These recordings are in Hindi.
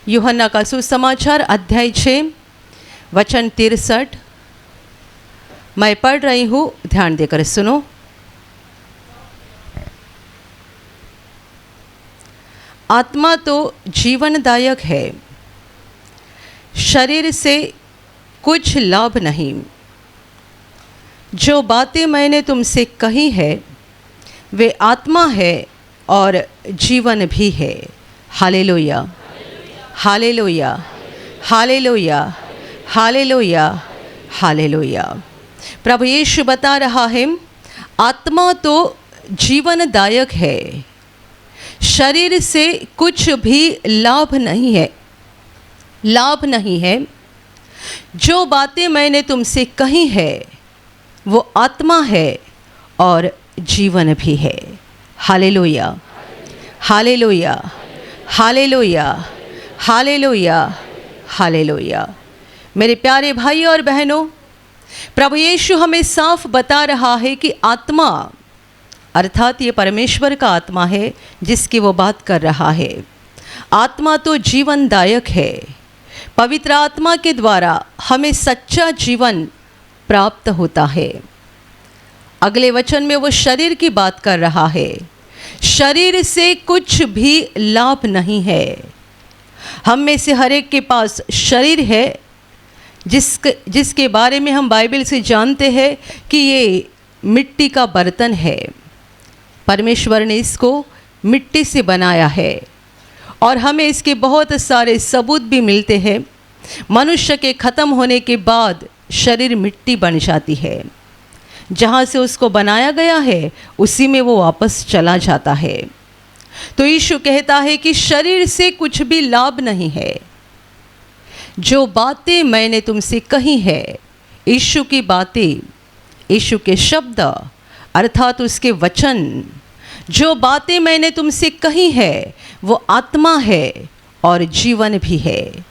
यूहन्ना का सुसमाचार अध्याय 6 वचन 63 मैं पढ़ रही हूँ, ध्यान देकर सुनो। आत्मा तो जीवनदायक है, शरीर से कुछ लाभ नहीं। जो बातें मैंने तुमसे कही है वे आत्मा है और जीवन भी है। Hallelujah, hallelujah, hallelujah, hallelujah, hallelujah. प्रभु यीशु बता रहा है, आत्मा तो जीवनदायक है, शरीर से कुछ भी लाभ नहीं है, लाभ नहीं है। जो बातें मैंने तुमसे कही है वो आत्मा है और जीवन भी है। Hallelujah, hallelujah, hallelujah, hallelujah, hallelujah. मेरे प्यारे भाई और बहनों, प्रभु यीशु हमें साफ बता रहा है कि आत्मा अर्थात ये परमेश्वर का आत्मा है जिसकी वो बात कर रहा है। आत्मा तो जीवनदायक है। पवित्र आत्मा के द्वारा हमें सच्चा जीवन प्राप्त होता है। अगले वचन में वो शरीर की बात कर रहा है। शरीर से कुछ भी लाभ नहीं है। हम में से हर एक के पास शरीर है जिसके बारे में हम बाइबल से जानते हैं कि ये मिट्टी का बर्तन है। परमेश्वर ने इसको मिट्टी से बनाया है और हमें इसके बहुत सारे सबूत भी मिलते हैं। मनुष्य के ख़त्म होने के बाद शरीर मिट्टी बन जाती है। जहाँ से उसको बनाया गया है उसी में वो वापस चला जाता है। तो यीशु कहता है कि शरीर से कुछ भी लाभ नहीं है। जो बातें मैंने तुमसे कही है, यीशु की बातें, यीशु के शब्द अर्थात उसके वचन, जो बातें मैंने तुमसे कही है वो आत्मा है और जीवन भी है।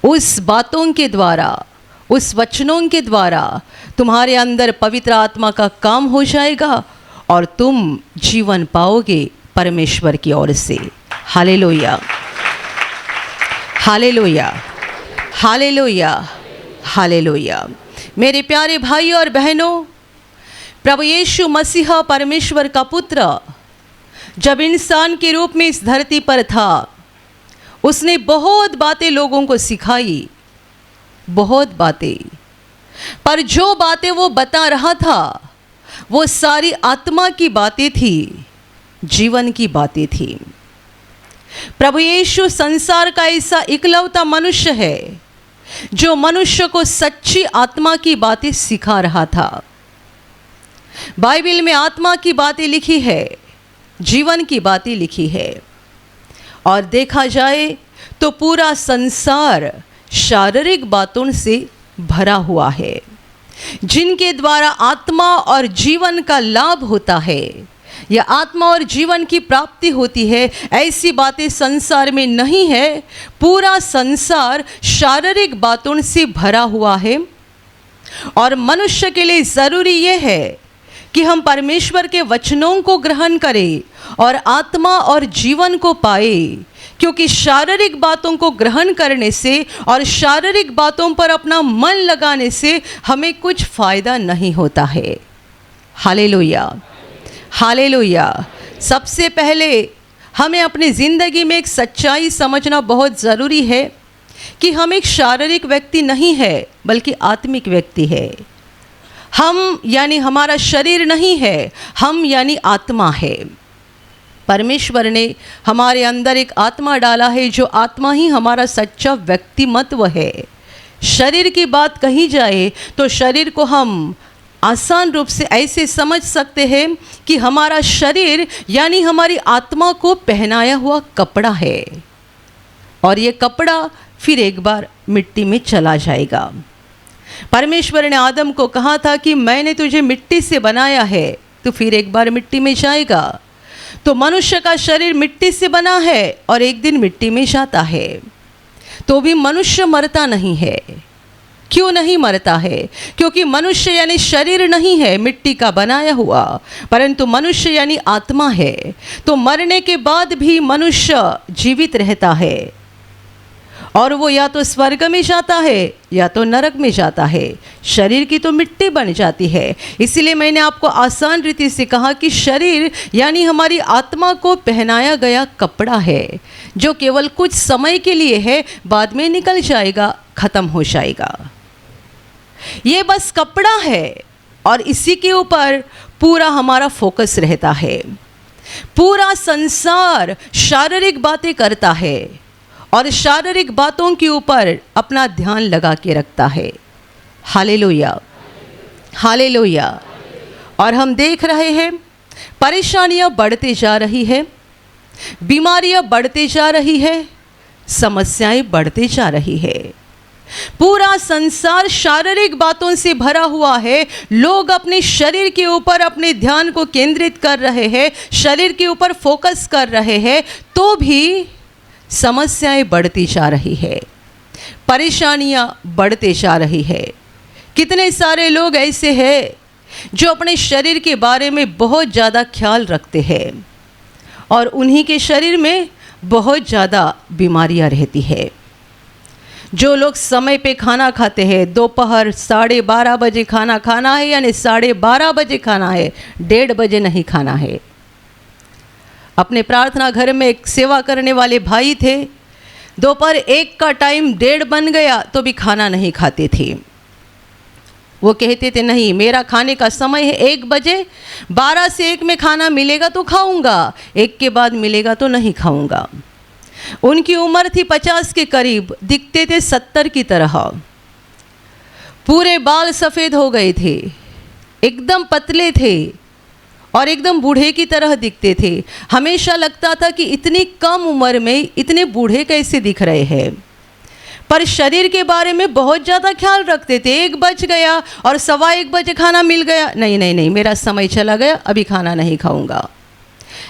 उस बातों के द्वारा, उस वचनों के द्वारा तुम्हारे अंदर पवित्र आत्मा का काम हो जाएगा और तुम जीवन पाओगे परमेश्वर की ओर से। Hallelujah, hallelujah, hallelujah, hallelujah. मेरे प्यारे भाई और बहनों, प्रभु यीशु मसीहा परमेश्वर का पुत्र जब इंसान के रूप में इस धरती पर था, उसने बहुत बातें लोगों को सिखाई, बहुत बातें। पर जो बातें वो बता रहा था वो सारी आत्मा की बातें थी, जीवन की बातें थी। प्रभु यीशु संसार का ऐसा इकलौता मनुष्य है जो मनुष्य को सच्ची आत्मा की बातें सिखा रहा था। बाइबल में आत्मा की बातें लिखी है, जीवन की बातें लिखी है। और देखा जाए तो पूरा संसार शारीरिक बातों से भरा हुआ है। जिनके द्वारा आत्मा और जीवन का लाभ होता है या आत्मा और जीवन की प्राप्ति होती है, ऐसी बातें संसार में नहीं है। पूरा संसार शारीरिक बातों से भरा हुआ है। और मनुष्य के लिए ज़रूरी यह है कि हम परमेश्वर के वचनों को ग्रहण करें और आत्मा और जीवन को पाए, क्योंकि शारीरिक बातों को ग्रहण करने से और शारीरिक बातों पर अपना मन लगाने से हमें कुछ फ़ायदा नहीं होता है। Hallelujah, hallelujah. सबसे पहले हमें अपनी ज़िंदगी में एक सच्चाई समझना बहुत ज़रूरी है कि हम एक शारीरिक व्यक्ति नहीं है बल्कि आत्मिक व्यक्ति है। हम यानी हमारा शरीर नहीं है, हम यानी आत्मा है। परमेश्वर ने हमारे अंदर एक आत्मा डाला है जो आत्मा ही हमारा सच्चा व्यक्तिमत्व है। शरीर की बात कही जाए तो शरीर को हम आसान रूप से ऐसे समझ सकते हैं कि हमारा शरीर यानी हमारी आत्मा को पहनाया हुआ कपड़ा है और ये कपड़ा फिर एक बार मिट्टी में चला जाएगा। परमेश्वर ने आदम को कहा था कि मैंने तुझे मिट्टी से बनाया है, तो फिर एक बार मिट्टी में जाएगा। तो मनुष्य का शरीर मिट्टी से बना है और एक दिन मिट्टी में जाता है। तो भी मनुष्य मरता नहीं है। क्यों नहीं मरता है? क्योंकि मनुष्य यानी शरीर नहीं है मिट्टी का बनाया हुआ, परंतु मनुष्य यानी आत्मा है। तो मरने के बाद भी मनुष्य जीवित रहता है और वो या तो स्वर्ग में जाता है या तो नरक में जाता है। शरीर की तो मिट्टी बन जाती है। इसीलिए मैंने आपको आसान रीति से कहा कि शरीर यानी हमारी आत्मा को पहनाया गया कपड़ा है, जो केवल कुछ समय के लिए है, बाद में निकल जाएगा, खत्म हो जाएगा। ये बस कपड़ा है और इसी के ऊपर पूरा हमारा फोकस रहता है। पूरा संसार शारीरिक बातें करता है और शारीरिक बातों के ऊपर अपना ध्यान लगा के रखता है। Hallelujah, hallelujah. और हम देख रहे हैं परेशानियां बढ़ती जा रही है, बीमारियां बढ़ती जा रही है, समस्याएं बढ़ती जा रही है। पूरा संसार शारीरिक बातों से भरा हुआ है। लोग अपने शरीर के ऊपर अपने ध्यान को केंद्रित कर रहे हैं, शरीर के ऊपर फोकस कर रहे हैं, तो भी समस्याएं बढ़ती जा रही है, परेशानियां बढ़ते जा रही है। कितने सारे लोग ऐसे हैं जो अपने शरीर के बारे में बहुत ज़्यादा ख्याल रखते हैं और उन्हीं के शरीर में बहुत ज़्यादा बीमारियां रहती है। जो लोग समय पे खाना खाते हैं, दोपहर 12:30 बजे खाना खाना है यानी 12:30 बजे खाना है, 1:30 बजे नहीं खाना है। अपने प्रार्थना घर में एक सेवा करने वाले भाई थे, दोपहर 1 का टाइम 1:30 बन गया तो भी खाना नहीं खाते थे। वो कहते थे नहीं, मेरा खाने का समय है 1 बजे, 12 से 1 में खाना मिलेगा तो खाऊंगा, 1 के बाद मिलेगा तो नहीं खाऊंगा। उनकी उम्र थी 50 के करीब, दिखते थे 70 की तरह। पूरे बाल सफ़ेद हो गए थे, एकदम पतले थे और एकदम बूढ़े की तरह दिखते थे। हमेशा लगता था कि इतनी कम उम्र में इतने बूढ़े कैसे दिख रहे हैं। पर शरीर के बारे में बहुत ज़्यादा ख्याल रखते थे। 1 बज गया और 1:15 बजे खाना मिल गया, नहीं नहीं नहीं, मेरा समय चला गया, अभी खाना नहीं खाऊंगा।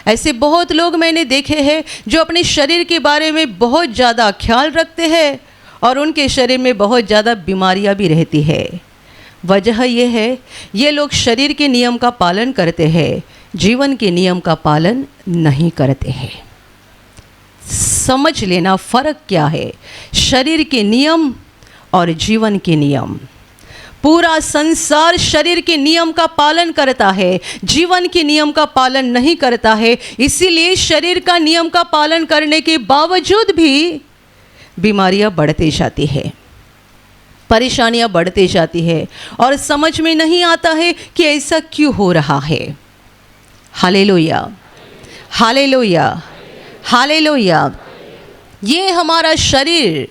ऐसे बहुत लोग मैंने देखे हैं जो अपने शरीर के बारे में बहुत ज़्यादा ख्याल रखते हैं और उनके शरीर में बहुत ज़्यादा बीमारियां भी रहती है। वजह यह है, ये लोग शरीर के नियम का पालन करते हैं, जीवन के नियम का पालन नहीं करते हैं। समझ लेना फ़र्क क्या है, शरीर के नियम और जीवन के नियम। पूरा संसार शरीर के नियम का पालन करता है, जीवन के नियम का पालन नहीं करता है। इसीलिए शरीर का नियम का पालन करने के बावजूद भी बीमारियां बढ़ती जाती है, परेशानियां बढ़ती जाती है और समझ में नहीं आता है कि ऐसा क्यों हो रहा है। Hallelujah, hallelujah, hallelujah. ये हमारा शरीर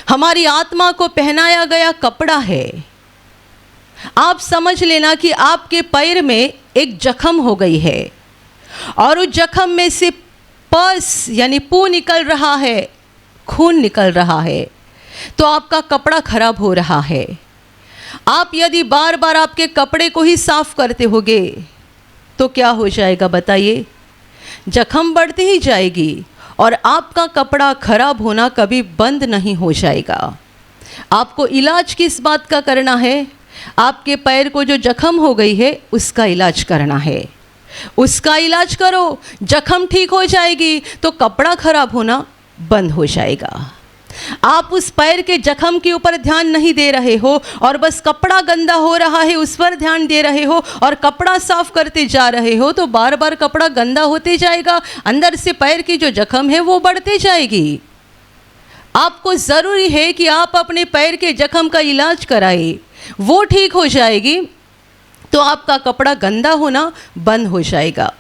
हमारी आत्मा को पहनाया गया कपड़ा है। आप समझ लेना कि आपके पैर में एक जख्म हो गई है और उस जख्म में से पस यानी पू निकल रहा है, खून निकल रहा है, तो आपका कपड़ा खराब हो रहा है। आप यदि बार बार आपके कपड़े को ही साफ करते होगे तो क्या हो जाएगा बताइए? जख्म बढ़ती ही जाएगी और आपका कपड़ा खराब होना कभी बंद नहीं हो जाएगा। आपको इलाज किस बात का करना है? आपके पैर को जो जख्म हो गई है उसका इलाज करना है। उसका इलाज करो, जख्म ठीक हो जाएगी तो कपड़ा खराब होना बंद हो जाएगा। आप उस पैर के जख्म के ऊपर ध्यान नहीं दे रहे हो और बस कपड़ा गंदा हो रहा है उस पर ध्यान दे रहे हो और कपड़ा साफ करते जा रहे हो, तो बार बार कपड़ा गंदा होते जाएगा, अंदर से पैर की जो जख्म है वो बढ़ते जाएगी। आपको ज़रूरी है कि आप अपने पैर के जख्म का इलाज कराएं, वो ठीक हो जाएगी तो आपका कपड़ा गंदा होना बंद हो जाएगा।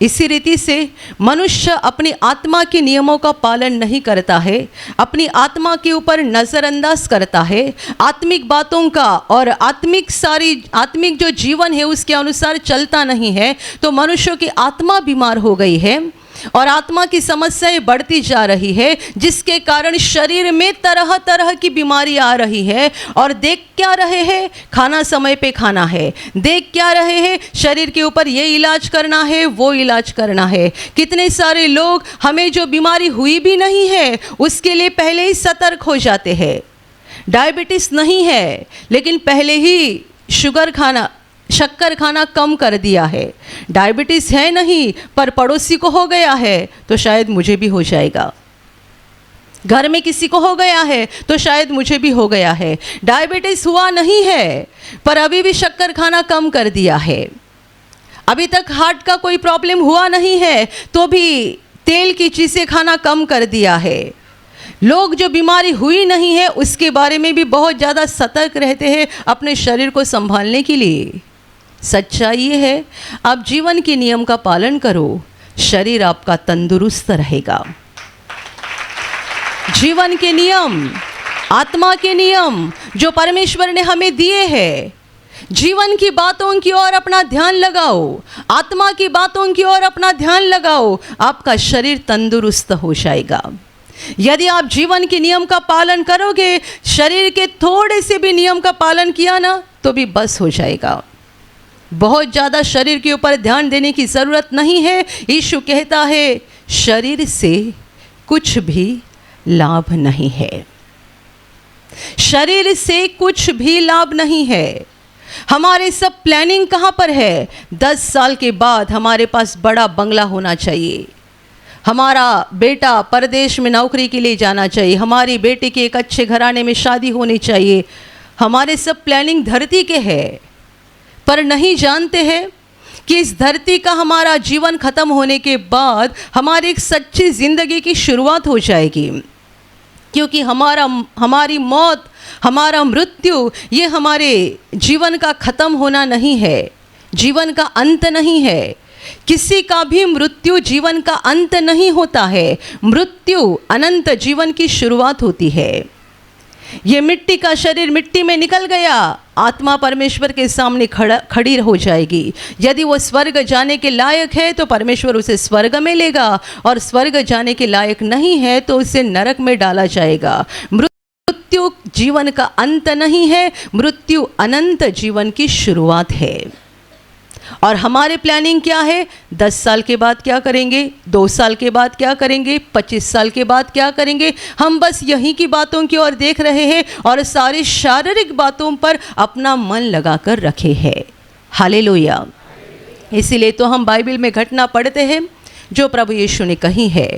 इसी रीति से मनुष्य अपनी आत्मा के नियमों का पालन नहीं करता है, अपनी आत्मा के ऊपर नज़रअंदाज करता है, आत्मिक बातों का और आत्मिक जो जीवन है उसके अनुसार चलता नहीं है, तो मनुष्यों की आत्मा बीमार हो गई है और आत्मा की समस्याएं बढ़ती जा रही है, जिसके कारण शरीर में तरह तरह की बीमारी आ रही है। और देख क्या रहे हैं? खाना समय पे खाना है। देख क्या रहे हैं? शरीर के ऊपर ये इलाज करना है, वो इलाज करना है। कितने सारे लोग हमें जो बीमारी हुई भी नहीं है उसके लिए पहले ही सतर्क हो जाते हैं। डायबिटीज़ नहीं है लेकिन पहले ही शक्कर खाना कम कर दिया है। डायबिटीज़ है नहीं पर पड़ोसी को हो गया है तो शायद मुझे भी हो जाएगा। घर में किसी को हो गया है तो शायद मुझे भी हो गया है। डायबिटीज़ हुआ नहीं है पर अभी भी शक्कर खाना कम कर दिया है। अभी तक हार्ट का कोई प्रॉब्लम हुआ नहीं है तो भी तेल की चीज़ें खाना कम कर दिया है। लोग जो बीमारी हुई नहीं है उसके बारे में भी बहुत ज़्यादा सतर्क रहते हैं अपने शरीर को संभालने के लिए। सच्चाई ये है, आप जीवन के नियम का पालन करो, शरीर आपका तंदुरुस्त रहेगा। जीवन के नियम, आत्मा के नियम जो परमेश्वर ने हमें दिए हैं, जीवन की बातों की ओर अपना ध्यान लगाओ, आत्मा की बातों की ओर अपना ध्यान लगाओ, आपका शरीर तंदुरुस्त हो जाएगा। यदि आप जीवन के नियम का पालन करोगे, शरीर के थोड़े से भी नियम का पालन किया ना तो भी बस हो जाएगा। बहुत ज़्यादा शरीर के ऊपर ध्यान देने की ज़रूरत नहीं है। यीशु कहता है शरीर से कुछ भी लाभ नहीं है, शरीर से कुछ भी लाभ नहीं है। हमारे सब प्लानिंग कहाँ पर है? 10 साल के बाद हमारे पास बड़ा बंगला होना चाहिए, हमारा बेटा परदेश में नौकरी के लिए जाना चाहिए, हमारी बेटी की एक अच्छे घराने में शादी होनी चाहिए। हमारे सब प्लानिंग धरती के है, पर नहीं जानते हैं कि इस धरती का हमारा जीवन खत्म होने के बाद हमारी एक सच्ची ज़िंदगी की शुरुआत हो जाएगी। क्योंकि हमारी मौत, हमारा मृत्यु ये हमारे जीवन का ख़त्म होना नहीं है, जीवन का अंत नहीं है। किसी का भी मृत्यु जीवन का अंत नहीं होता है, मृत्यु अनंत जीवन की शुरुआत होती है। ये मिट्टी का शरीर मिट्टी में निकल गया, आत्मा परमेश्वर के सामने खड़ी हो जाएगी। यदि वो स्वर्ग जाने के लायक है तो परमेश्वर उसे स्वर्ग में लेगा, और स्वर्ग जाने के लायक नहीं है तो उसे नरक में डाला जाएगा। मृत्यु जीवन का अंत नहीं है, मृत्यु अनंत जीवन की शुरुआत है। और हमारे प्लानिंग क्या है? 10 साल के बाद क्या करेंगे, 2 साल के बाद क्या करेंगे, 25 साल के बाद क्या करेंगे? हम बस यहीं की बातों की ओर देख रहे हैं और सारी शारीरिक बातों पर अपना मन लगाकर रखे हैं। हालेलुया। इसीलिए तो हम बाइबल में घटना पढ़ते हैं जो प्रभु यीशु ने कही है।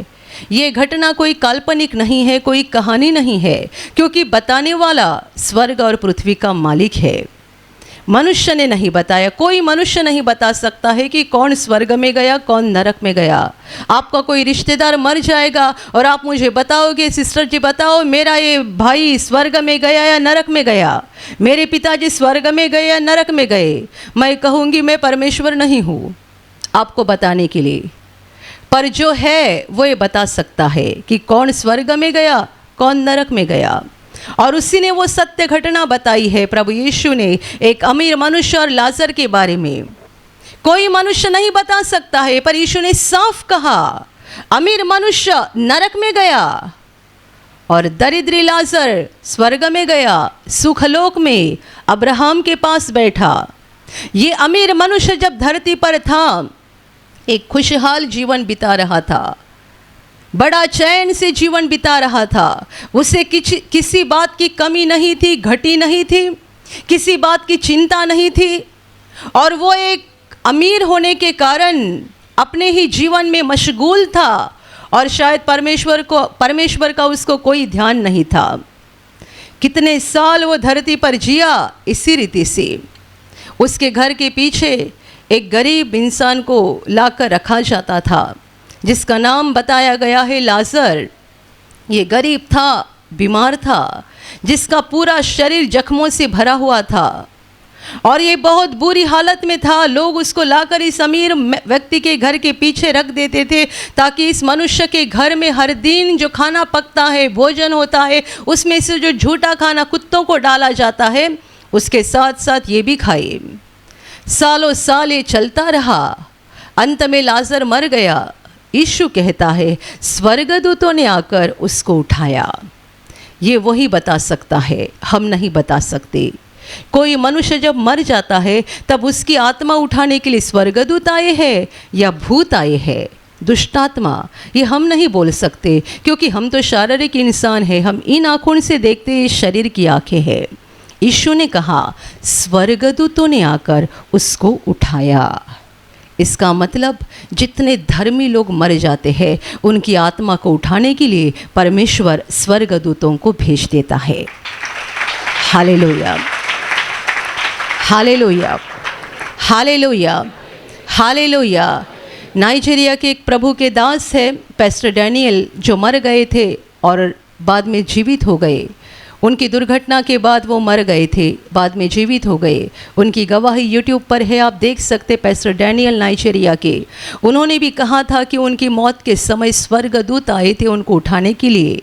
ये घटना कोई काल्पनिक नहीं है, कोई कहानी नहीं है, क्योंकि बताने वाला स्वर्ग और पृथ्वी का मालिक है। मनुष्य ने नहीं बताया, कोई मनुष्य नहीं बता सकता है कि कौन स्वर्ग में गया, कौन नरक में गया। आपका कोई रिश्तेदार मर जाएगा और आप मुझे बताओगे, सिस्टर जी बताओ मेरा ये भाई स्वर्ग में गया या नरक में गया, मेरे पिताजी स्वर्ग में गए या नरक में गए। मैं कहूँगी मैं परमेश्वर नहीं हूँ आपको बताने के लिए, पर जो है वो ये बता सकता है कि कौन स्वर्ग में गया, कौन नरक में गया। और उसी ने वो सत्य घटना बताई है प्रभु यीशु ने, एक अमीर मनुष्य और लाजर के बारे में। कोई मनुष्य नहीं बता सकता है, पर यीशु ने साफ कहा अमीर मनुष्य नरक में गया और दरिद्री लाजर स्वर्ग में गया, सुखलोक में अब्राहम के पास बैठा। ये अमीर मनुष्य जब धरती पर था एक खुशहाल जीवन बिता रहा था, बड़ा चैन से जीवन बिता रहा था। उसे किसी बात की कमी नहीं थी, घटी नहीं थी, किसी बात की चिंता नहीं थी। और वो एक अमीर होने के कारण अपने ही जीवन में मशगूल था और शायद परमेश्वर का उसको कोई ध्यान नहीं था। कितने साल वो धरती पर जिया इसी रीति से। उसके घर के पीछे एक गरीब इंसान को लाकर रखा जाता था जिसका नाम बताया गया है लाजर। ये गरीब था, बीमार था, जिसका पूरा शरीर जख्मों से भरा हुआ था और ये बहुत बुरी हालत में था। लोग उसको लाकर इस अमीर व्यक्ति के घर के पीछे रख देते थे ताकि इस मनुष्य के घर में हर दिन जो खाना पकता है, भोजन होता है, उसमें से जो झूठा खाना कुत्तों को डाला जाता है उसके साथ साथ ये भी खाए। सालों साल ये चलता रहा, अंत में लाजर मर गया। यीशु कहता है स्वर्गदूतों ने आकर उसको उठाया। ये वही बता सकता है, हम नहीं बता सकते। कोई मनुष्य जब मर जाता है तब उसकी आत्मा उठाने के लिए स्वर्गदूत आए हैं या भूत आए हैं, दुष्टात्मा, ये हम नहीं बोल सकते क्योंकि हम तो शारीरिक इंसान हैं, हम इन आँखों से देखते, शरीर की आँखें हैं। यीशु ने कहा स्वर्गदूतों ने आकर उसको उठाया। इसका मतलब जितने धर्मी लोग मर जाते हैं उनकी आत्मा को उठाने के लिए परमेश्वर स्वर्गदूतों को भेज देता है। Hallelujah, hallelujah, hallelujah, hallelujah. Nigeria के एक प्रभु के दास है पास्टर डैनियल, जो मर गए थे और बाद में जीवित हो गए। उनकी दुर्घटना के बाद वो मर गए थे, बाद में जीवित हो गए। उनकी गवाही यूट्यूब पर है, आप देख सकते। पास्टर डैनियल नाइजीरिया के, उन्होंने भी कहा था कि उनकी मौत के समय स्वर्गदूत आए थे उनको उठाने के लिए,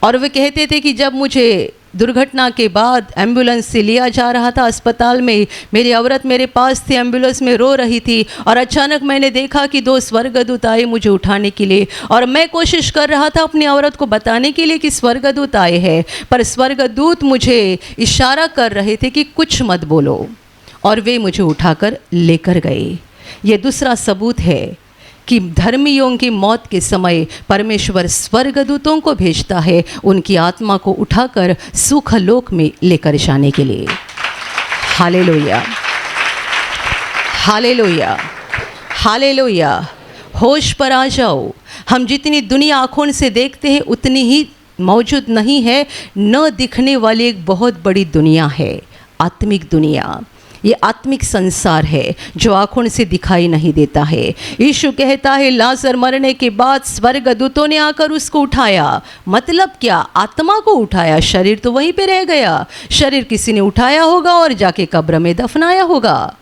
और वे कहते थे कि जब मुझे दुर्घटना के बाद एम्बुलेंस से लिया जा रहा था अस्पताल में, मेरी औरत मेरे पास थी, एम्बुलेंस में रो रही थी, और अचानक मैंने देखा कि 2 स्वर्गदूत आए मुझे उठाने के लिए, और मैं कोशिश कर रहा था अपनी औरत को बताने के लिए कि स्वर्गदूत आए हैं, पर स्वर्गदूत मुझे इशारा कर रहे थे कि कुछ मत बोलो, और वे मुझे उठाकर लेकर गए। ये दूसरा सबूत है कि धर्मियों की मौत के समय परमेश्वर स्वर्गदूतों को भेजता है उनकी आत्मा को उठाकर सुखलोक में लेकर जाने के लिए। Hallelujah, hallelujah, hallelujah. होश पर आ जाओ। हम जितनी दुनिया आँखों से देखते हैं उतनी ही मौजूद नहीं है, न दिखने वाली एक बहुत बड़ी दुनिया है, आत्मिक दुनिया। ये आत्मिक संसार है जो आँखों से दिखाई नहीं देता है। यीशु कहता है लाजर मरने के बाद स्वर्गदूतों ने आकर उसको उठाया। मतलब क्या? आत्मा को उठाया, शरीर तो वहीं पे रह गया। शरीर किसी ने उठाया होगा और जाके कब्र में दफनाया होगा।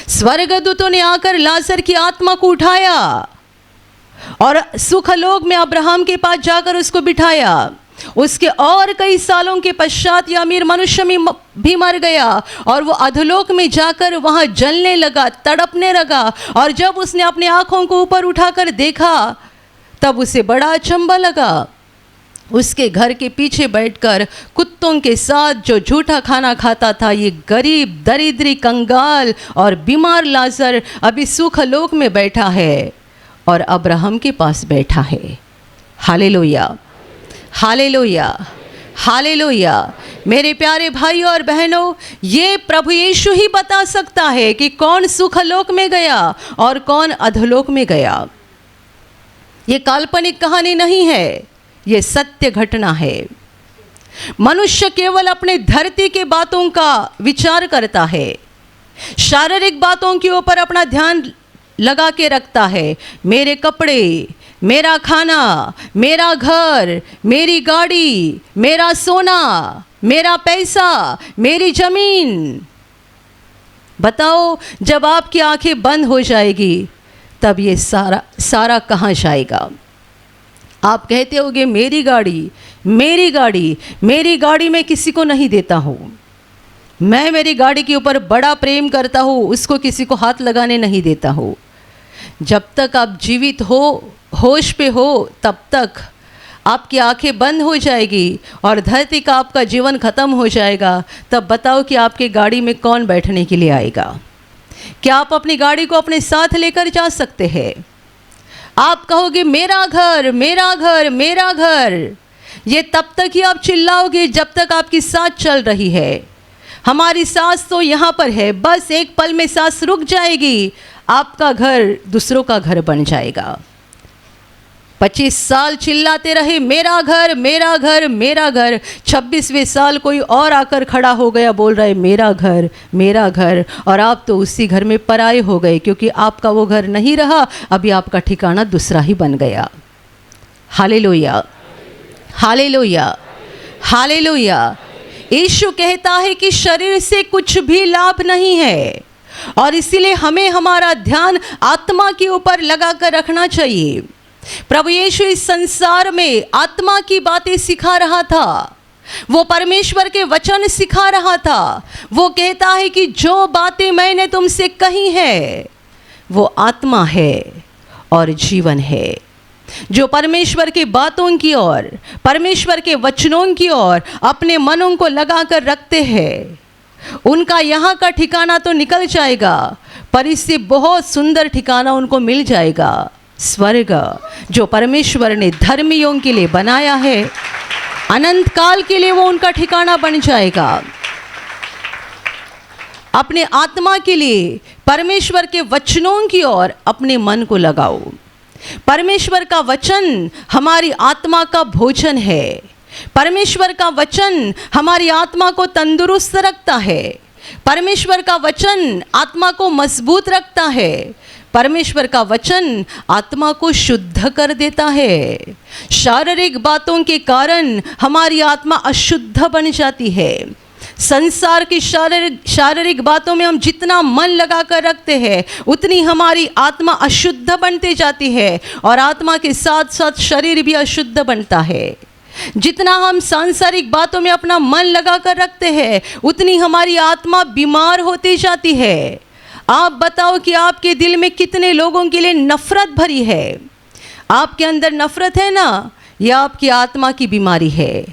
स्वर्गदूतों ने आकर लाजर की आत्मा को उठाया और सुखलोक में अब्राहम के पास जाकर उसको बिठाया। उसके और कई सालों के पश्चात यह अमीर मनुष्य भी मर गया और वो अधोलोक में जाकर वहाँ जलने लगा, तड़पने लगा। और जब उसने अपनी आँखों को ऊपर उठाकर देखा तब उसे बड़ा अचंभा लगा। उसके घर के पीछे बैठकर कुत्तों के साथ जो झूठा खाना खाता था, ये गरीब, दरिद्री, कंगाल और बीमार लाजर अभी सुखलोक में बैठा है और अब्राहम के पास बैठा है। Hallelujah, hallelujah, hallelujah. मेरे प्यारे भाई और बहनों, ये प्रभु यीशु ही बता सकता है कि कौन सुखलोक में गया और कौन अधोलोक में गया। ये काल्पनिक कहानी नहीं है, ये सत्य घटना है। मनुष्य केवल अपने धरती के बातों का विचार करता है, शारीरिक बातों के ऊपर अपना ध्यान लगा के रखता है। मेरे कपड़े, मेरा खाना, मेरा घर, मेरी गाड़ी, मेरा सोना, मेरा पैसा, मेरी जमीन। बताओ, जब आपकी आंखें बंद हो जाएगी तब ये सारा कहाँ जाएगा? आप कहते होगे मेरी गाड़ी, मेरी गाड़ी, मेरी गाड़ी मैं किसी को नहीं देता हूँ। मैं मेरी गाड़ी के ऊपर बड़ा प्रेम करता हूँ, उसको किसी को हाथ लगाने नहीं देता हूँ। जब तक आप जीवित हो, होश पे हो, तब तक आपकी आंखें बंद हो जाएगी और धरती का आपका जीवन खत्म हो जाएगा। तब बताओ कि आपके गाड़ी में कौन बैठने के लिए आएगा? क्या आप अपनी गाड़ी को अपने साथ लेकर जा सकते हैं? आप कहोगे मेरा घर, मेरा घर, मेरा घर। ये तब तक ही आप चिल्लाओगे जब तक आपकी सांस चल रही है। हमारी सांस तो यहाँ पर है, बस एक पल में सांस रुक जाएगी, आपका घर दूसरों का घर बन जाएगा। 25 साल चिल्लाते रहे मेरा घर, मेरा घर, मेरा घर। 26वें साल कोई और आकर खड़ा हो गया, बोल रहा है मेरा घर, मेरा घर, और आप तो उसी घर में पराये हो गए, क्योंकि आपका वो घर नहीं रहा, अभी आपका ठिकाना दूसरा ही बन गया। Hallelujah, hallelujah, hallelujah. यीशु कहता है कि शरीर से कुछ भी लाभ नहीं है, और इसीलिए हमें हमारा ध्यान आत्मा के ऊपर लगा कर रखना चाहिए। प्रभु यीशु इस संसार में आत्मा की बातें सिखा रहा था, वो परमेश्वर के वचन सिखा रहा था। वो कहता है कि जो बातें मैंने तुमसे कही है वो आत्मा है और जीवन है। जो परमेश्वर की बातों की ओर, परमेश्वर के वचनों की ओर अपने मनों को लगा कर रखते हैं, उनका यहाँ का ठिकाना तो निकल जाएगा, पर इससे बहुत सुंदर ठिकाना उनको मिल जाएगा, स्वर्ग, जो परमेश्वर ने धर्मियों के लिए बनाया है। अनंत काल के लिए वो उनका ठिकाना बन जाएगा। अपने आत्मा के लिए परमेश्वर के वचनों की ओर अपने मन को लगाओ। परमेश्वर का वचन हमारी आत्मा का भोजन है। परमेश्वर का वचन हमारी आत्मा को तंदुरुस्त रखता है। परमेश्वर का वचन आत्मा को मजबूत रखता है। परमेश्वर का वचन आत्मा को शुद्ध कर देता है। शारीरिक बातों के कारण हमारी आत्मा अशुद्ध बन जाती है। संसार की शारीरिक बातों में हम जितना मन लगा कर रखते हैं उतनी हमारी आत्मा अशुद्ध बनती जाती है और आत्मा के साथ साथ शरीर भी अशुद्ध बनता है। जितना हम सांसारिक बातों में अपना मन लगा कर रखते हैं उतनी हमारी आत्मा बीमार होती जाती है। आप बताओ कि आपके दिल में कितने लोगों के लिए नफरत भरी है। आपके अंदर नफरत है ना, यह आपकी आत्मा की बीमारी है।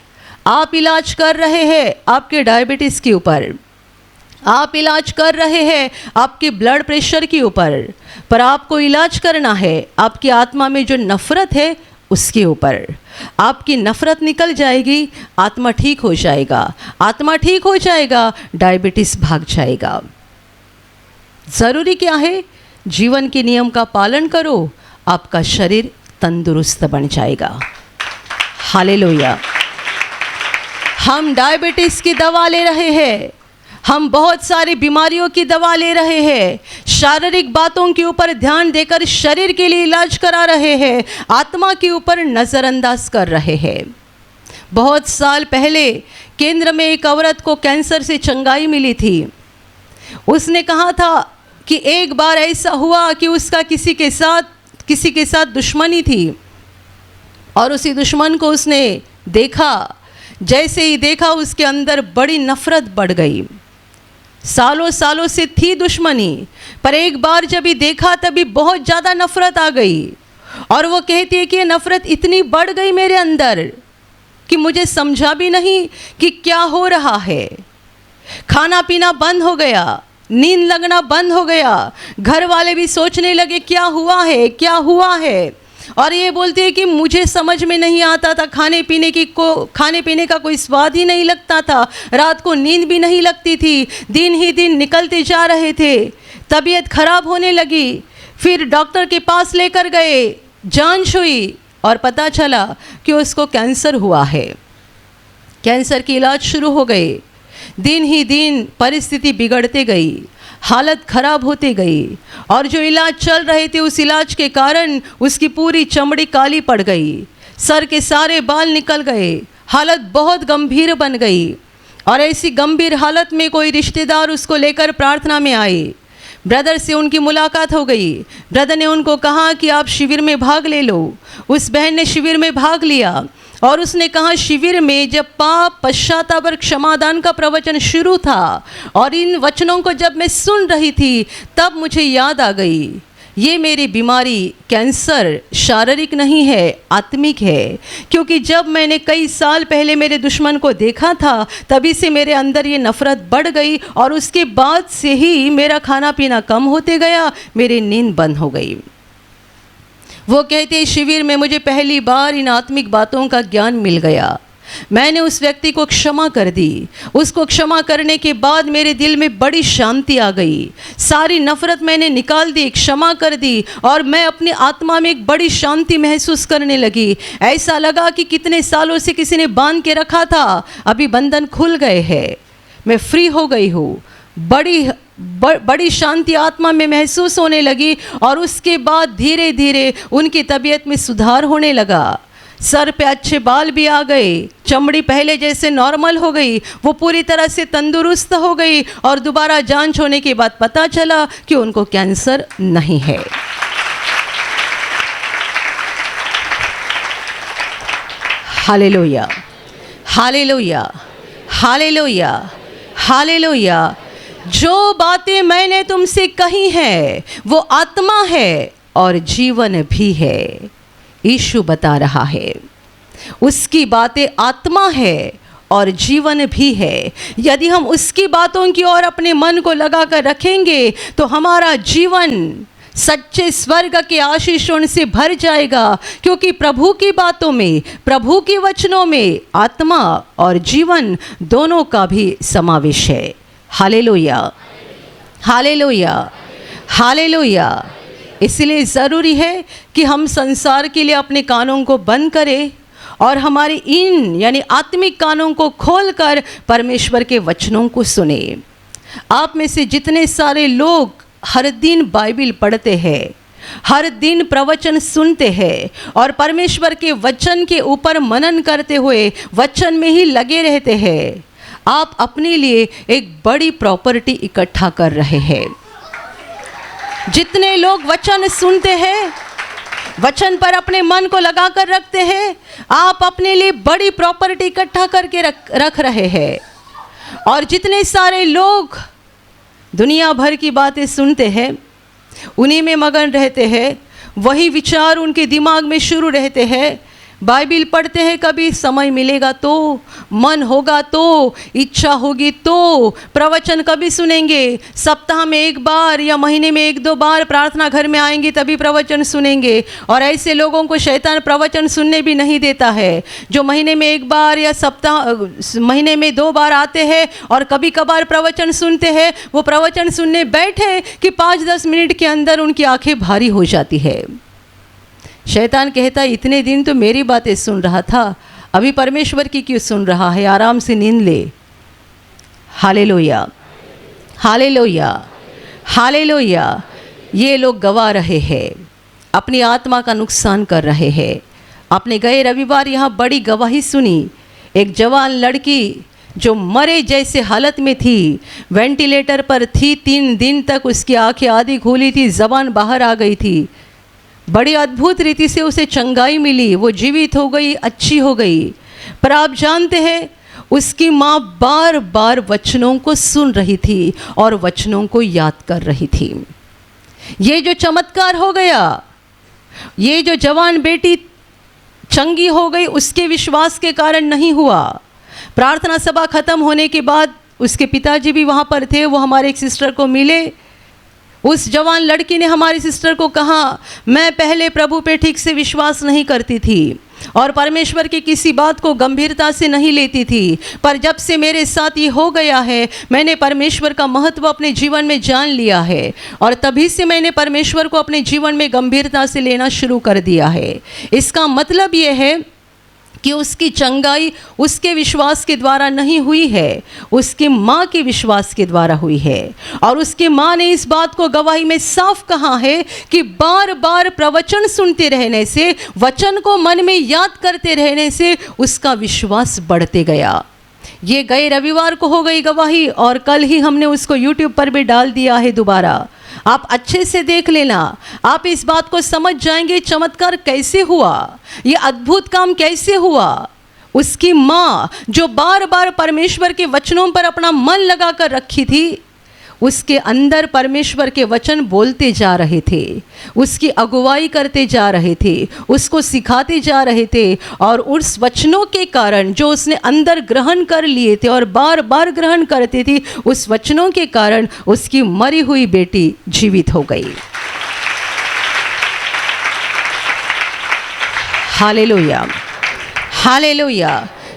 आप इलाज कर रहे हैं आपके डायबिटीज़ के ऊपर, आप इलाज कर रहे हैं आपके ब्लड प्रेशर के ऊपर, पर आपको इलाज करना है आपकी आत्मा में जो नफरत है उसके ऊपर। आपकी नफरत निकल जाएगी, आत्मा ठीक हो जाएगा। आत्मा ठीक हो जाएगा, डायबिटीज़ भाग जाएगा। ज़रूरी क्या है? जीवन के नियम का पालन करो, आपका शरीर तंदुरुस्त बन जाएगा। हालेलुया। हम डायबिटीज़ की दवा ले रहे हैं, हम बहुत सारी बीमारियों की दवा ले रहे हैं, शारीरिक बातों के ऊपर ध्यान देकर शरीर के लिए इलाज करा रहे हैं, आत्मा के ऊपर नज़रअंदाज कर रहे हैं। बहुत साल पहले केंद्र में एक औरत को कैंसर से चंगाई मिली थी। उसने कहा था कि एक बार ऐसा हुआ कि उसका किसी के साथ दुश्मनी थी और उसी दुश्मन को उसने देखा। जैसे ही देखा उसके अंदर बड़ी नफरत बढ़ गई। सालों सालों से थी दुश्मनी, पर एक बार जब ही देखा तभी बहुत ज़्यादा नफरत आ गई। और वो कहती है कि ये नफरत इतनी बढ़ गई मेरे अंदर कि मुझे समझा भी नहीं कि क्या हो रहा है। खाना पीना बंद हो गया, नींद लगना बंद हो गया। घर वाले भी सोचने लगे क्या हुआ है, क्या हुआ है। और ये बोलती है कि मुझे समझ में नहीं आता था, खाने पीने का कोई स्वाद ही नहीं लगता था, रात को नींद भी नहीं लगती थी, दिन ही दिन निकलते जा रहे थे, तबीयत खराब होने लगी। फिर डॉक्टर के पास लेकर गए, जांच हुई और पता चला कि उसको कैंसर हुआ है। कैंसर की इलाज शुरू हो गए। दिन ही दिन परिस्थिति बिगड़ते गई, हालत खराब होती गई और जो इलाज चल रहे थे उस इलाज के कारण उसकी पूरी चमड़ी काली पड़ गई, सर के सारे बाल निकल गए, हालत बहुत गंभीर बन गई। और ऐसी गंभीर हालत में कोई रिश्तेदार उसको लेकर प्रार्थना में आए। ब्रदर से उनकी मुलाकात हो गई। ब्रदर ने उनको कहा कि आप शिविर में भाग ले लो। उस बहन ने शिविर में भाग लिया और उसने कहा शिविर में जब पाप पश्चाताप और क्षमादान का प्रवचन शुरू था और इन वचनों को जब मैं सुन रही थी तब मुझे याद आ गई ये मेरी बीमारी कैंसर शारीरिक नहीं है, आत्मिक है। क्योंकि जब मैंने कई साल पहले मेरे दुश्मन को देखा था तभी से मेरे अंदर ये नफ़रत बढ़ गई और उसके बाद से ही मेरा खाना पीना कम होते गया, मेरी नींद बंद हो गई। वो कहते शिविर में मुझे पहली बार इन आत्मिक बातों का ज्ञान मिल गया। मैंने उस व्यक्ति को क्षमा कर दी। उसको क्षमा करने के बाद मेरे दिल में बड़ी शांति आ गई। सारी नफ़रत मैंने निकाल दी, क्षमा कर दी और मैं अपनी आत्मा में एक बड़ी शांति महसूस करने लगी। ऐसा लगा कि कितने सालों से किसी ने बांध के रखा था, अभी बंधन खुल गए हैं, मैं फ्री हो गई हूँ। बड़ी शांति आत्मा में महसूस होने लगी और उसके बाद धीरे धीरे उनकी तबीयत में सुधार होने लगा। सर पे अच्छे बाल भी आ गए, चमड़ी पहले जैसे नॉर्मल हो गई, वो पूरी तरह से तंदुरुस्त हो गई और दोबारा जांच होने के बाद पता चला कि उनको कैंसर नहीं है। Hallelujah, hallelujah, hallelujah, hallelujah. जो बातें मैंने तुमसे कही हैं वो आत्मा है और जीवन भी है। यीशु बता रहा है उसकी बातें आत्मा है और जीवन भी है। यदि हम उसकी बातों की ओर अपने मन को लगाकर रखेंगे तो हमारा जीवन सच्चे स्वर्ग के आशीषों से भर जाएगा। क्योंकि प्रभु की बातों में, प्रभु के वचनों में आत्मा और जीवन दोनों का भी समावेश है। Hallelujah, hallelujah, hallelujah. इसलिए ज़रूरी है कि हम संसार के लिए अपने कानों को बंद करें और हमारे इन यानी आत्मिक कानों को खोलकर परमेश्वर के वचनों को सुने। आप में से जितने सारे लोग हर दिन बाइबल पढ़ते हैं, हर दिन प्रवचन सुनते हैं और परमेश्वर के वचन के ऊपर मनन करते हुए वचन में ही लगे रहते हैं, आप अपने लिए एक बड़ी प्रॉपर्टी इकट्ठा कर रहे हैं। जितने लोग वचन सुनते हैं, वचन पर अपने मन को लगा कर रखते हैं, आप अपने लिए बड़ी प्रॉपर्टी इकट्ठा करके रख रहे हैं। और जितने सारे लोग दुनिया भर की बातें सुनते हैं, उन्हीं में मगन रहते हैं, वही विचार उनके दिमाग में शुरू रहते हैं। बाइबल पढ़ते हैं, कभी समय मिलेगा तो, मन होगा तो, इच्छा होगी तो, प्रवचन कभी सुनेंगे, सप्ताह में एक बार या महीने में एक दो बार प्रार्थना घर में आएंगे तभी प्रवचन सुनेंगे। और ऐसे लोगों को शैतान प्रवचन सुनने भी नहीं देता है, जो महीने में एक बार या महीने में 2 बार आते हैं और कभी कभार प्रवचन सुनते हैं। वो प्रवचन सुनने बैठे कि 5-10 मिनट के अंदर उनकी आंखें भारी हो जाती है। शैतान कहता है, इतने दिन तो मेरी बातें सुन रहा था, अभी परमेश्वर की क्यों सुन रहा है, आराम से नींद ले। Hallelujah, hallelujah, hallelujah. ये लोग गवा रहे हैं, अपनी आत्मा का नुकसान कर रहे हैं। आपने गए रविवार यहाँ बड़ी गवाही सुनी, एक जवान लड़की जो मरे जैसे हालत में थी, वेंटिलेटर पर थी, 3 दिन तक उसकी आंखें आधी खुली थी, ज़बान बाहर आ गई थी। बड़ी अद्भुत रीति से उसे चंगाई मिली, वो जीवित हो गई, अच्छी हो गई। पर आप जानते हैं, उसकी माँ बार बार वचनों को सुन रही थी और वचनों को याद कर रही थी। ये जो चमत्कार हो गया, ये जो जवान बेटी चंगी हो गई, उसके विश्वास के कारण नहीं हुआ। प्रार्थना सभा खत्म होने के बाद उसके पिताजी भी वहाँ पर थे, वो हमारे एक सिस्टर को मिले। उस जवान लड़की ने हमारी सिस्टर को कहा, मैं पहले प्रभु पे ठीक से विश्वास नहीं करती थी और परमेश्वर की किसी बात को गंभीरता से नहीं लेती थी, पर जब से मेरे साथ ये हो गया है, मैंने परमेश्वर का महत्व अपने जीवन में जान लिया है और तभी से मैंने परमेश्वर को अपने जीवन में गंभीरता से लेना शुरू कर दिया है। इसका मतलब ये है कि उसकी चंगाई उसके विश्वास के द्वारा नहीं हुई है, उसकी माँ के विश्वास के द्वारा हुई है। और उसकी माँ ने इस बात को गवाही में साफ कहा है कि बार बार प्रवचन सुनते रहने से, वचन को मन में याद करते रहने से उसका विश्वास बढ़ते गया। ये गए रविवार को हो गई गवाही और कल ही हमने उसको YouTube पर भी डाल दिया है दोबारा। आप अच्छे से देख लेना, आप इस बात को समझ जाएंगे चमत्कार कैसे हुआ, ये अद्भुत काम कैसे हुआ। उसकी माँ जो बार बार परमेश्वर के वचनों पर अपना मन लगा कर रखी थी, उसके अंदर परमेश्वर के वचन बोलते जा रहे थे, उसकी अगुवाई करते जा रहे थे, उसको सिखाते जा रहे थे। और उस वचनों के कारण जो उसने अंदर ग्रहण कर लिए थे और बार बार ग्रहण करते थे, उस वचनों के कारण उसकी मरी हुई बेटी जीवित हो गई। Hallelujah, hallelujah.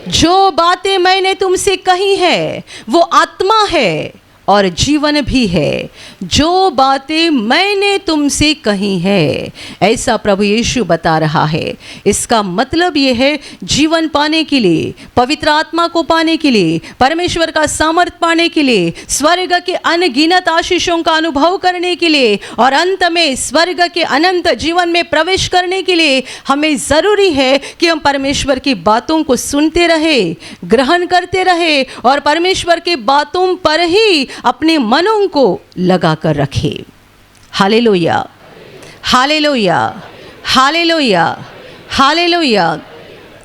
जो बातें मैंने तुमसे कही है वो आत्मा है और जीवन भी है। जो बातें मैंने तुमसे कही है, ऐसा प्रभु यीशु बता रहा है। इसका मतलब ये है, जीवन पाने के लिए, पवित्र आत्मा को पाने के लिए, परमेश्वर का सामर्थ पाने के लिए, स्वर्ग के अनगिनत आशीषों का अनुभव करने के लिए और अंत में स्वर्ग के अनंत जीवन में प्रवेश करने के लिए हमें ज़रूरी है कि हम परमेश्वर की बातों को सुनते रहे, ग्रहण करते रहे और परमेश्वर की बातों पर ही अपने मनों को लगा कर रखे। Hallelujah, hallelujah, hallelujah, hallelujah.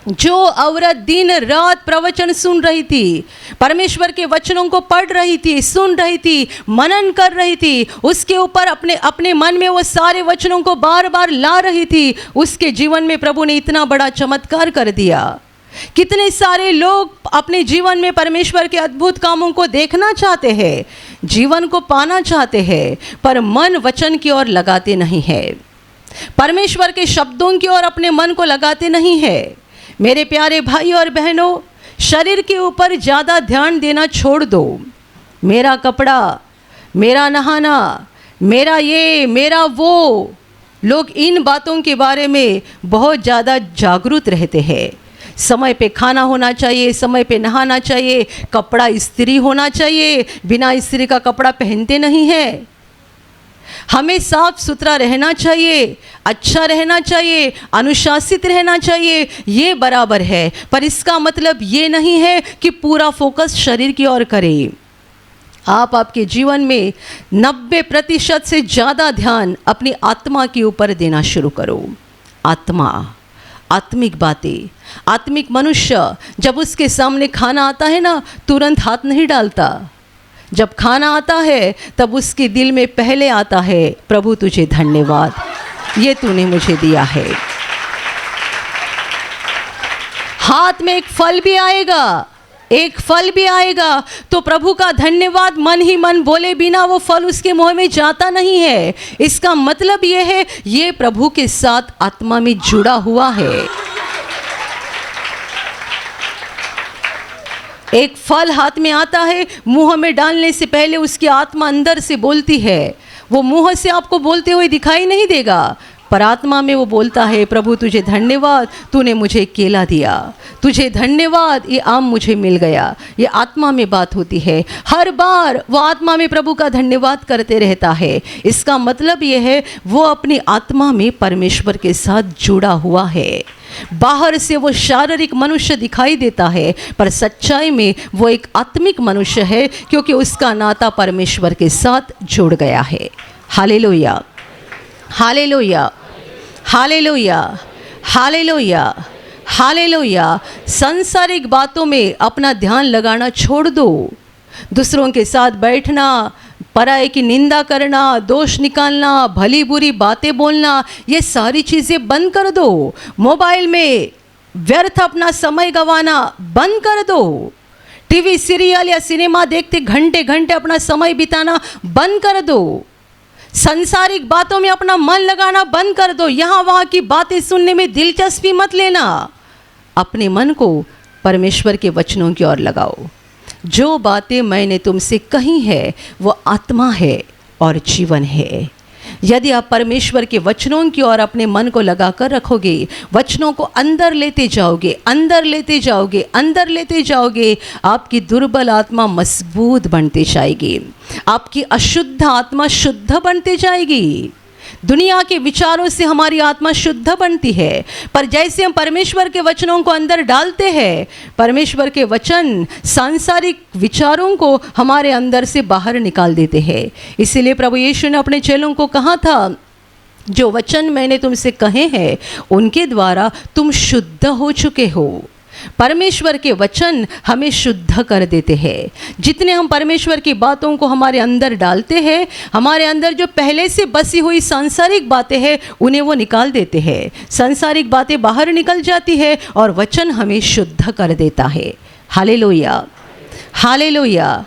जो औरत दिन रात प्रवचन सुन रही थी, परमेश्वर के वचनों को पढ़ रही थी, सुन रही थी, मनन कर रही थी, उसके ऊपर अपने मन में वो सारे वचनों को बार बार ला रही थी, उसके जीवन में प्रभु ने इतना बड़ा चमत्कार कर दिया। कितने सारे लोग अपने जीवन में परमेश्वर के अद्भुत कामों को देखना चाहते हैं, जीवन को पाना चाहते हैं, पर मन वचन की ओर लगाते नहीं है, परमेश्वर के शब्दों की ओर अपने मन को लगाते नहीं है। मेरे प्यारे भाई और बहनों, शरीर के ऊपर ज़्यादा ध्यान देना छोड़ दो। मेरा कपड़ा, मेरा नहाना, मेरा ये, मेरा वो। लोग इन बातों के बारे में बहुत ज़्यादा जागरूक रहते हैं। समय पे खाना होना चाहिए, समय पे नहाना चाहिए, कपड़ा इस्त्री होना चाहिए, बिना इस्त्री का कपड़ा पहनते नहीं है। हमें साफ सुथरा रहना चाहिए, अच्छा रहना चाहिए, अनुशासित रहना चाहिए, ये बराबर है। पर इसका मतलब ये नहीं है कि पूरा फोकस शरीर की ओर करें। आप आपके जीवन में 90% से ज़्यादा ध्यान अपनी आत्मा के ऊपर देना शुरू करो। आत्मा, आत्मिक बातें। आत्मिक मनुष्य जब उसके सामने खाना आता है ना, तुरंत हाथ नहीं डालता। जब खाना आता है तब उसके दिल में पहले आता है, प्रभु तुझे धन्यवाद, ये तूने मुझे दिया है। हाथ में एक फल भी आएगा, एक फल भी आएगा तो प्रभु का धन्यवाद मन ही मन बोले बिना वो फल उसके मुंह में जाता नहीं है। इसका मतलब ये है, ये प्रभु के साथ आत्मा में जुड़ा हुआ है। एक फल हाथ में आता है, मुंह में डालने से पहले उसकी आत्मा अंदर से बोलती है। वो मुंह से आपको बोलते हुए दिखाई नहीं देगा, पर आत्मा में वो बोलता है, प्रभु तुझे धन्यवाद, तूने मुझे केला दिया, तुझे धन्यवाद, ये आम मुझे मिल गया। ये आत्मा में बात होती है। हर बार वो आत्मा में प्रभु का धन्यवाद करते रहता है। इसका मतलब ये है, वो अपनी आत्मा में परमेश्वर के साथ जुड़ा हुआ है। बाहर से वो शारीरिक मनुष्य दिखाई देता है, पर सच्चाई में वो एक आत्मिक मनुष्य है, क्योंकि उसका नाता परमेश्वर के साथ जुड़ गया है। Hallelujah, hallelujah, hallelujah, hallelujah, hallelujah. सांसारिक बातों में अपना ध्यान लगाना छोड़ दो। दूसरों के साथ बैठना, पराये की निंदा करना, दोष निकालना, भली बुरी बातें बोलना, ये सारी चीज़ें बंद कर दो। मोबाइल में व्यर्थ अपना समय गंवाना बंद कर दो। टीवी सीरियल या सिनेमा देखते घंटे घंटे अपना समय बिताना बंद कर दो। संसारिक बातों में अपना मन लगाना बंद कर दो। यहाँ वहाँ की बातें सुनने में दिलचस्पी मत लेना। अपने मन को परमेश्वर के वचनों की ओर लगाओ। जो बातें मैंने तुमसे कही है वो आत्मा है और जीवन है। यदि आप परमेश्वर के वचनों की ओर अपने मन को लगाकर रखोगे, वचनों को अंदर लेते जाओगे, अंदर लेते जाओगे, अंदर लेते जाओगे, आपकी दुर्बल आत्मा मजबूत बनती जाएगी, आपकी अशुद्ध आत्मा शुद्ध बनती जाएगी। दुनिया के विचारों से हमारी आत्मा शुद्ध बनती है, पर जैसे हम परमेश्वर के वचनों को अंदर डालते हैं, परमेश्वर के वचन सांसारिक विचारों को हमारे अंदर से बाहर निकाल देते हैं। इसीलिए प्रभु यीशु ने अपने चेलों को कहा था, जो वचन मैंने तुमसे कहे हैं उनके द्वारा तुम शुद्ध हो चुके हो। परमेश्वर के वचन हमें शुद्ध कर देते हैं। जितने हम परमेश्वर की बातों को हमारे अंदर डालते हैं, हमारे अंदर जो पहले से बसी हुई सांसारिक बातें हैं उन्हें वो निकाल देते हैं। सांसारिक बातें बाहर निकल जाती है और वचन हमें शुद्ध कर देता है। Hallelujah, hallelujah,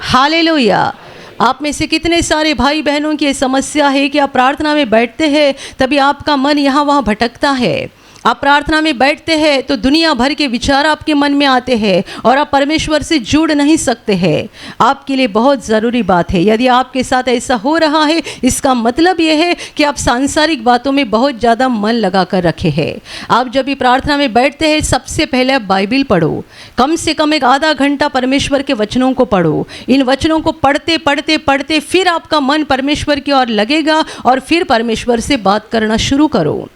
hallelujah. आप में से कितने सारे भाई बहनों की ये समस्या है कि आप प्रार्थना में बैठते हैं तभी आपका मन यहाँ वहाँ भटकता है। आप प्रार्थना में बैठते हैं तो दुनिया भर के विचार आपके मन में आते हैं और आप परमेश्वर से जुड़ नहीं सकते हैं। आपके लिए बहुत ज़रूरी बात है, यदि आपके साथ ऐसा हो रहा है, इसका मतलब यह है कि आप सांसारिक बातों में बहुत ज़्यादा मन लगा कर रखे हैं। आप जब भी प्रार्थना में बैठते हैं, सबसे पहले आप बाइबिल पढ़ो। कम से कम एक आधा घंटा परमेश्वर के वचनों को पढ़ो। इन वचनों को पढ़ते पढ़ते पढ़ते फिर आपका मन परमेश्वर की ओर लगेगा और फिर परमेश्वर से बात करना शुरू करो।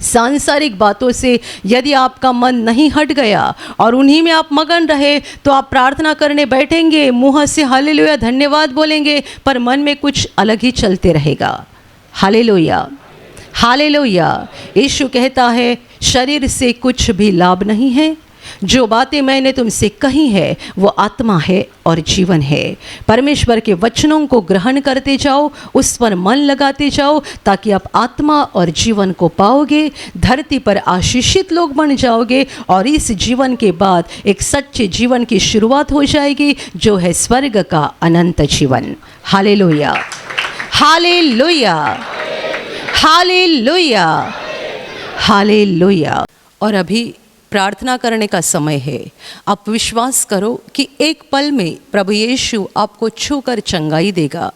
सांसारिक बातों से यदि आपका मन नहीं हट गया और उन्हीं में आप मगन रहे, तो आप प्रार्थना करने बैठेंगे, मुंह से हालेलुया धन्यवाद बोलेंगे, पर मन में कुछ अलग ही चलते रहेगा। Hallelujah, hallelujah. यीशु कहता है, शरीर से कुछ भी लाभ नहीं है। जो बातें मैंने तुमसे कही है वो आत्मा है और जीवन है। परमेश्वर के वचनों को ग्रहण करते जाओ, उस पर मन लगाते जाओ, ताकि आप आत्मा और जीवन को पाओगे, धरती पर आशीषित लोग बन जाओगे और इस जीवन के बाद एक सच्चे जीवन की शुरुआत हो जाएगी, जो है स्वर्ग का अनंत जीवन। Hallelujah, hallelujah, hallelujah, hallelujah. और अभी प्रार्थना करने का समय है। आप विश्वास करो कि एक पल में प्रभु यीशु आपको छूकर चंगाई देगा।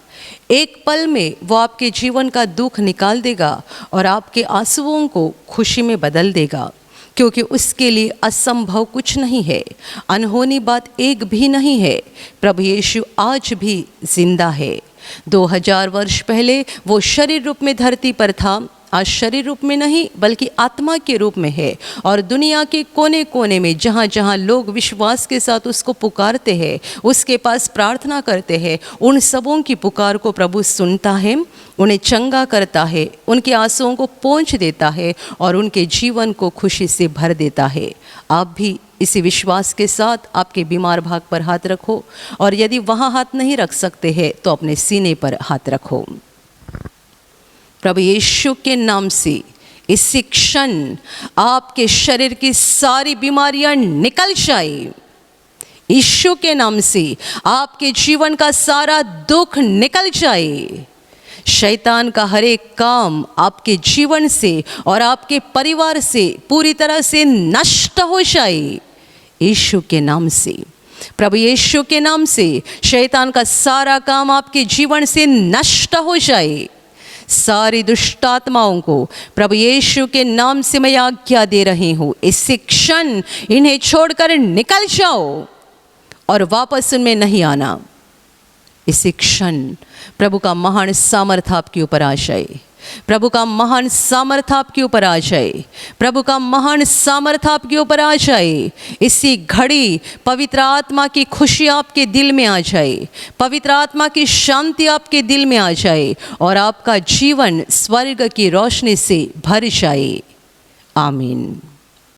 एक पल में वो आपके जीवन का दुख निकाल देगा और आपके आंसुओं को खुशी में बदल देगा, क्योंकि उसके लिए असंभव कुछ नहीं है, अनहोनी बात एक भी नहीं है। प्रभु यीशु आज भी जिंदा है। 2000 वर्ष पहले वो शरीर रूप में धरती पर था, आज शरीर रूप में नहीं बल्कि आत्मा के रूप में है, और दुनिया के कोने कोने में जहाँ जहाँ लोग विश्वास के साथ उसको पुकारते हैं, उसके पास प्रार्थना करते हैं, उन सबों की पुकार को प्रभु सुनता है, उन्हें चंगा करता है, उनके आंसुओं को पोंछ देता है और उनके जीवन को खुशी से भर देता है। आप भी इसी विश्वास के साथ आपके बीमार भाग पर हाथ रखो, और यदि वहाँ हाथ नहीं रख सकते हैं तो अपने सीने पर हाथ रखो। प्रभु यीशु के नाम से इसी क्षण आपके शरीर की सारी बीमारियां निकल जाए। यीशु के नाम से आपके जीवन का सारा दुख निकल जाए। शैतान का हर एक काम आपके जीवन से और आपके परिवार से पूरी तरह से नष्ट हो जाए। यीशु के नाम से, प्रभु यीशु के नाम से शैतान का सारा काम आपके जीवन से नष्ट हो जाए। सारी दुष्ट आत्माओं को प्रभु यीशु के नाम से मैं आज्ञा दे रही हूँ, इसी क्षण इन्हें छोड़कर निकल जाओ और वापस उनमें नहीं आना। इसी क्षण प्रभु का महान सामर्थ आपके ऊपर आ जाए। प्रभु का महान सामर्थ आपके ऊपर आ जाए। प्रभु का महान सामर्थ आपके ऊपर आ जाए। इसी घड़ी पवित्र आत्मा की खुशी आपके दिल में आ जाए, पवित्र आत्मा की शांति आपके दिल में आ जाए और आपका जीवन स्वर्ग की रोशनी से भर जाए। आमीन।